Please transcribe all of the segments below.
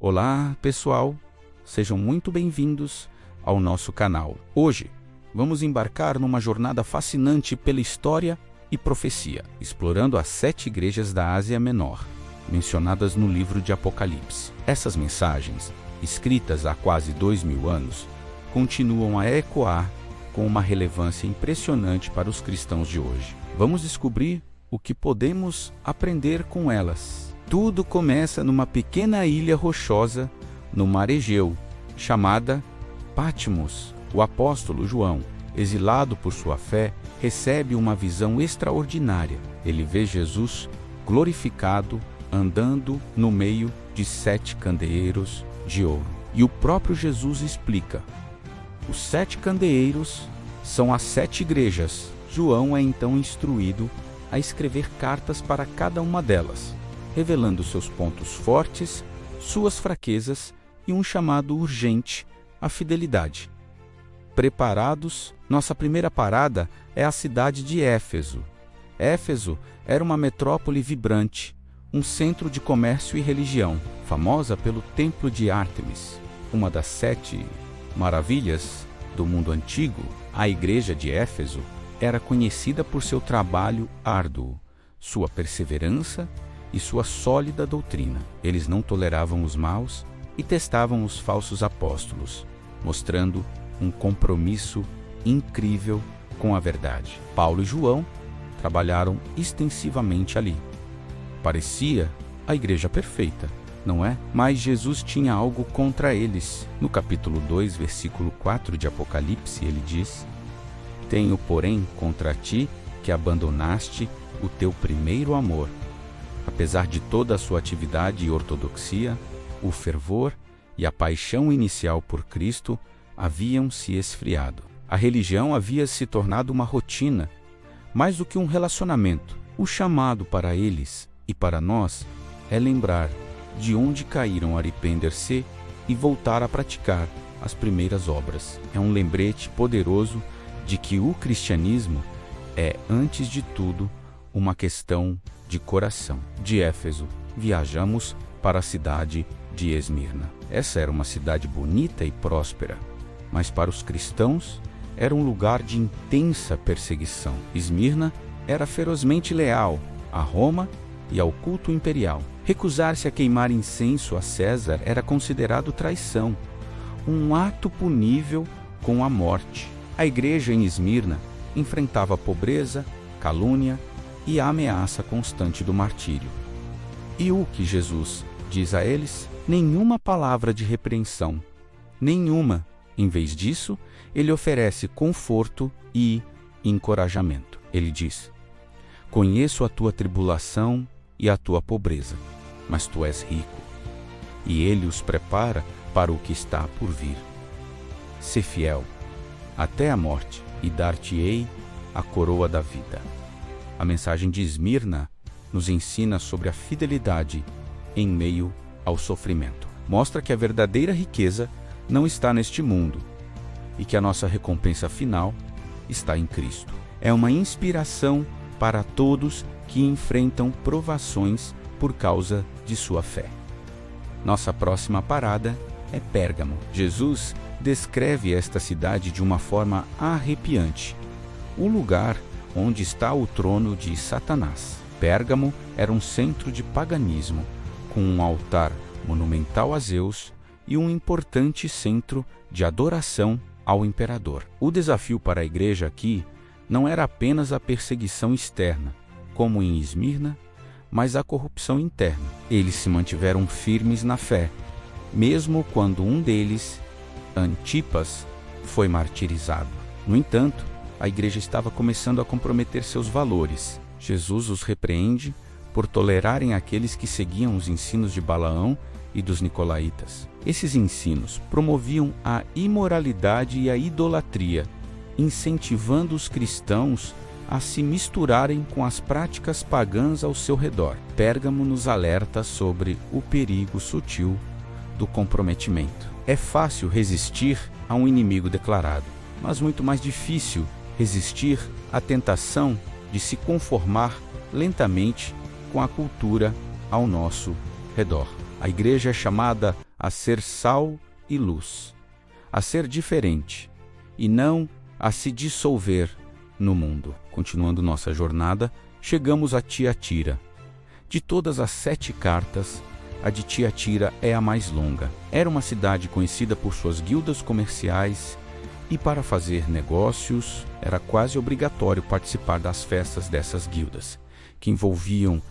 Olá, pessoal! Sejam muito bem-vindos ao nosso canal. Hoje, vamos embarcar numa jornada fascinante pela história e profecia, explorando as 7 igrejas da Ásia Menor, mencionadas no livro de Apocalipse. Essas mensagens, escritas há quase 2000 anos, continuam a ecoar com uma relevância impressionante para os cristãos de hoje. Vamos descobrir o que podemos aprender com elas. Tudo começa numa pequena ilha rochosa no mar Egeu, chamada Patmos. O apóstolo João, exilado por sua fé, recebe uma visão extraordinária. Ele vê Jesus glorificado andando no meio de 7 candeeiros de ouro. E o próprio Jesus explica: os 7 candeeiros são as 7 igrejas. João é então instruído a escrever cartas para cada uma delas, revelando seus pontos fortes, suas fraquezas e um chamado urgente à fidelidade. Preparados, nossa primeira parada é a cidade de Éfeso. Éfeso era uma metrópole vibrante, um centro de comércio e religião, famosa pelo Templo de Ártemis, uma das 7 maravilhas do mundo antigo. A igreja de Éfeso era conhecida por seu trabalho árduo, sua perseverança e sua sólida doutrina. Eles não toleravam os maus e testavam os falsos apóstolos, mostrando um compromisso incrível com a verdade. Paulo e João trabalharam extensivamente ali. Parecia a igreja perfeita, não é? Mas Jesus tinha algo contra eles. No capítulo 2, versículo 4 de Apocalipse, ele diz: "Tenho, porém, contra ti que abandonaste o teu primeiro amor." Apesar de toda a sua atividade e ortodoxia, o fervor e a paixão inicial por Cristo haviam se esfriado. A religião havia se tornado uma rotina, mais do que um relacionamento. O chamado para eles e para nós é lembrar de onde caíram, arrepender-se e voltar a praticar as primeiras obras. É um lembrete poderoso de que o cristianismo é, antes de tudo, uma questão de coração. De Éfeso, viajamos para a cidade de Esmirna. Essa era uma cidade bonita e próspera, mas para os cristãos era um lugar de intensa perseguição. Esmirna era ferozmente leal a Roma e ao culto imperial. Recusar-se a queimar incenso a César era considerado traição, um ato punível com a morte. A igreja em Esmirna enfrentava a pobreza, calúnia e a ameaça constante do martírio. E o que Jesus diz a eles? Nenhuma palavra de repreensão, nenhuma. Em vez disso, ele oferece conforto e encorajamento. Ele diz: "Conheço a tua tribulação e a tua pobreza, mas tu és rico." E ele os prepara para o que está por vir. "Sê fiel até a morte, e dar-te-ei a coroa da vida." A mensagem de Esmirna nos ensina sobre a fidelidade em meio ao sofrimento. Mostra que a verdadeira riqueza não está neste mundo e que a nossa recompensa final está em Cristo. É uma inspiração para todos que enfrentam provações por causa de sua fé. Nossa próxima parada é Pérgamo. Jesus descreve esta cidade de uma forma arrepiante, o lugar onde está o trono de Satanás. Pérgamo era um centro de paganismo, com um altar monumental a Zeus e um importante centro de adoração ao imperador. O desafio para a igreja aqui não era apenas a perseguição externa, como em Esmirna, mas a corrupção interna. Eles se mantiveram firmes na fé, mesmo quando um deles, Antipas, foi martirizado. No entanto, a igreja estava começando a comprometer seus valores. Jesus os repreende por tolerarem aqueles que seguiam os ensinos de Balaão e dos nicolaítas. Esses ensinos promoviam a imoralidade e a idolatria, incentivando os cristãos a se misturarem com as práticas pagãs ao seu redor. Pérgamo nos alerta sobre o perigo sutil do comprometimento. É fácil resistir a um inimigo declarado, mas muito mais difícil resistir à tentação de se conformar lentamente com a cultura ao nosso redor. A igreja é chamada a ser sal e luz, a ser diferente e não a se dissolver no mundo. Continuando nossa jornada, chegamos a Tiatira. De todas as 7 cartas, a de Tiatira é a mais longa. Era uma cidade conhecida por suas guildas comerciais e para fazer negócios era quase obrigatório participar das festas dessas guildas, que envolviam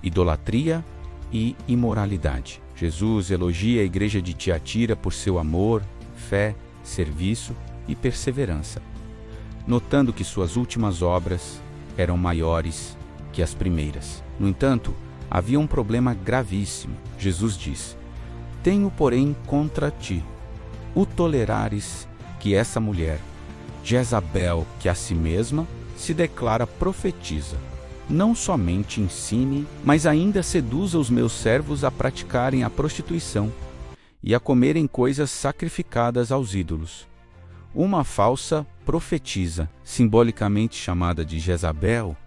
idolatria e imoralidade. Jesus elogia a igreja de Tiatira por seu amor, fé, serviço e perseverança, notando que suas últimas obras eram maiores que as primeiras. No entanto, havia um problema gravíssimo. Jesus diz: "Tenho, porém, contra ti o tolerares que essa mulher, Jezabel, que a si mesma se declara profetiza, não somente ensine, mas ainda seduza os meus servos a praticarem a prostituição e a comerem coisas sacrificadas aos ídolos. Uma falsa profetisa, simbolicamente chamada de Jezabel,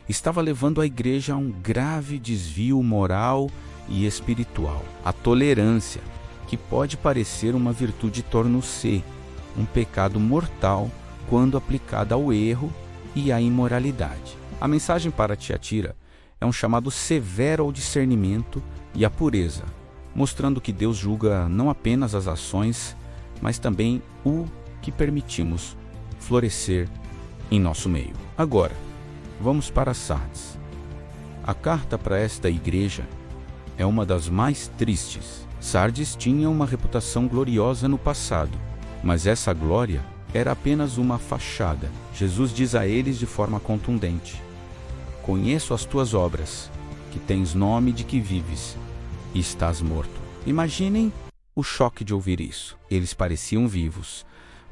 estava levando a igreja a um grave desvio moral e espiritual. A tolerância, que pode parecer uma virtude, tornou-se um pecado mortal quando aplicada ao erro e à imoralidade. A mensagem para Tiatira é um chamado severo ao discernimento e à pureza, mostrando que Deus julga não apenas as ações, mas também o que permitimos florescer em nosso meio. Agora, vamos para Sardes. A carta para esta igreja é uma das mais tristes. Sardes tinha uma reputação gloriosa no passado, mas essa glória era apenas uma fachada. Jesus diz a eles de forma contundente: "Conheço as tuas obras, que tens nome de que vives, e estás morto." Imaginem o choque de ouvir isso. Eles pareciam vivos.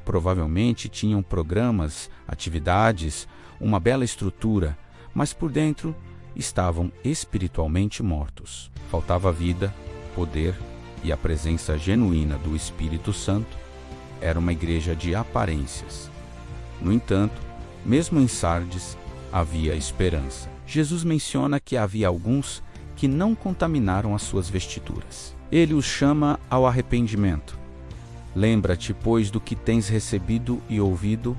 Provavelmente tinham programas, atividades, uma bela estrutura, mas por dentro estavam espiritualmente mortos. Faltava vida, poder e a presença genuína do Espírito Santo. Era uma igreja de aparências. No entanto, mesmo em Sardes, havia esperança. Jesus menciona que havia alguns que não contaminaram as suas vestiduras. Ele os chama ao arrependimento. "Lembra-te, pois, do que tens recebido e ouvido,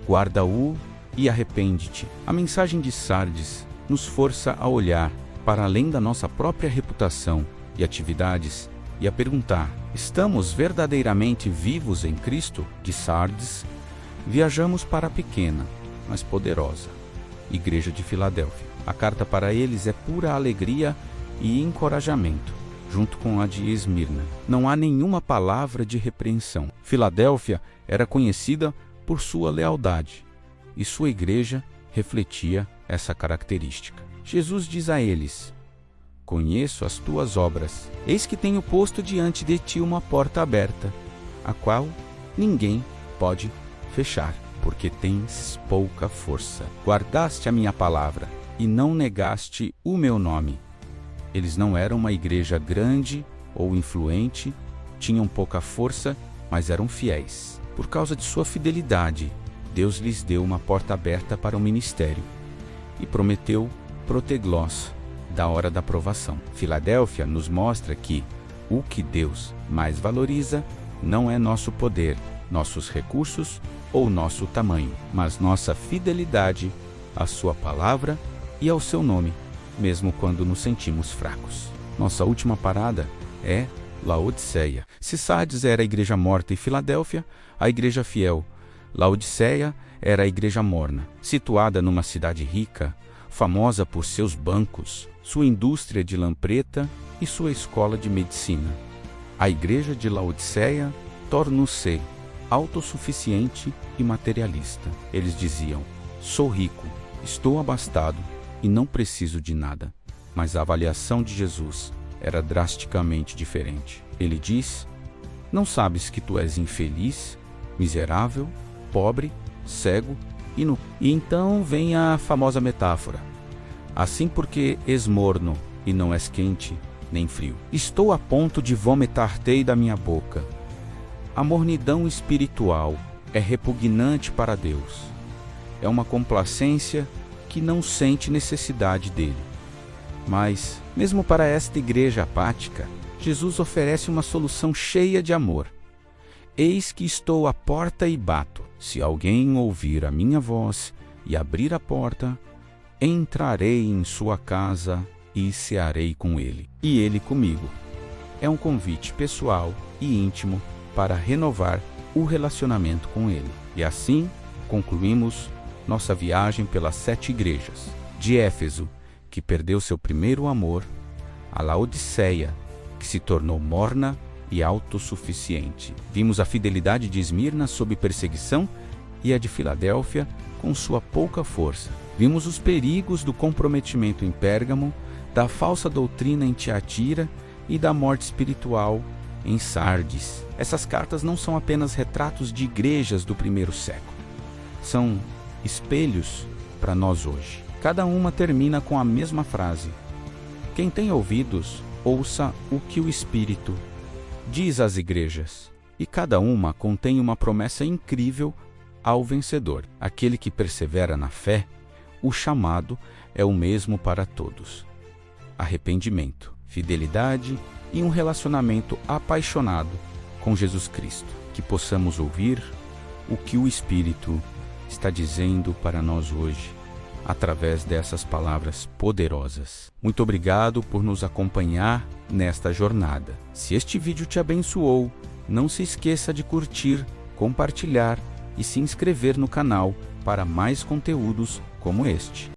guarda-o e arrepende-te." A mensagem de Sardes nos força a olhar para além da nossa própria reputação e atividades e a perguntar: estamos verdadeiramente vivos em Cristo? De Sardes, viajamos para a pequena, mas poderosa igreja de Filadélfia. A carta para eles é pura alegria e encorajamento, junto com a de Esmirna. Não há nenhuma palavra de repreensão. Filadélfia era conhecida por sua lealdade, e sua igreja refletia essa característica. Jesus diz a eles: "Conheço as tuas obras. Eis que tenho posto diante de ti uma porta aberta, a qual ninguém pode fechar, porque tens pouca força. Guardaste a minha palavra e não negaste o meu nome." Eles não eram uma igreja grande ou influente, tinham pouca força, mas eram fiéis. Por causa de sua fidelidade, Deus lhes deu uma porta aberta para o ministério e prometeu proteglós da hora da provação. Filadélfia nos mostra que o que Deus mais valoriza não é nosso poder, nossos recursos ou nosso tamanho, mas nossa fidelidade à sua palavra e ao seu nome, mesmo quando nos sentimos fracos. Nossa última parada é Laodiceia. Se Sardes era a igreja morta e Filadélfia, a igreja fiel, Laodiceia era a igreja morna, situada numa cidade rica, famosa por seus bancos, sua indústria de lampreta e sua escola de medicina. A igreja de Laodiceia tornou-se autossuficiente e materialista. Eles diziam: "Sou rico, estou abastado e não preciso de nada." Mas a avaliação de Jesus era drasticamente diferente. Ele diz: "Não sabes que tu és infeliz, miserável, pobre, cego e nu." E então vem a famosa metáfora: "Assim porque és morno e não és quente nem frio, estou a ponto de vomitar-te da minha boca." A mornidão espiritual é repugnante para Deus. É uma complacência que não sente necessidade dele. Mas, mesmo para esta igreja apática, Jesus oferece uma solução cheia de amor. Eis que estou à porta e bato. Se alguém ouvir a minha voz e abrir a porta, entrarei em sua casa e cearei com ele, e ele comigo. É um convite pessoal e íntimo para renovar o relacionamento com ele. E assim concluímos nossa viagem pelas 7 igrejas. De Éfeso, que perdeu seu primeiro amor, a Laodiceia, que se tornou morna e autossuficiente. Vimos a fidelidade de Esmirna sob perseguição e a de Filadélfia com sua pouca força. Vimos os perigos do comprometimento em Pérgamo, da falsa doutrina em Tiatira e da morte espiritual em Sardes. Essas cartas não são apenas retratos de igrejas do primeiro século. São espelhos para nós hoje. Cada uma termina com a mesma frase: quem tem ouvidos, ouça o que o Espírito diz às igrejas. E cada uma contém uma promessa incrível ao vencedor. Aquele que persevera na fé, o chamado é o mesmo para todos: arrependimento, fidelidade e um relacionamento apaixonado com Jesus Cristo. Que possamos ouvir o que o Espírito está dizendo para nós hoje, através dessas palavras poderosas. Muito obrigado por nos acompanhar nesta jornada. Se este vídeo te abençoou, não se esqueça de curtir, compartilhar e se inscrever no canal para mais conteúdos como este.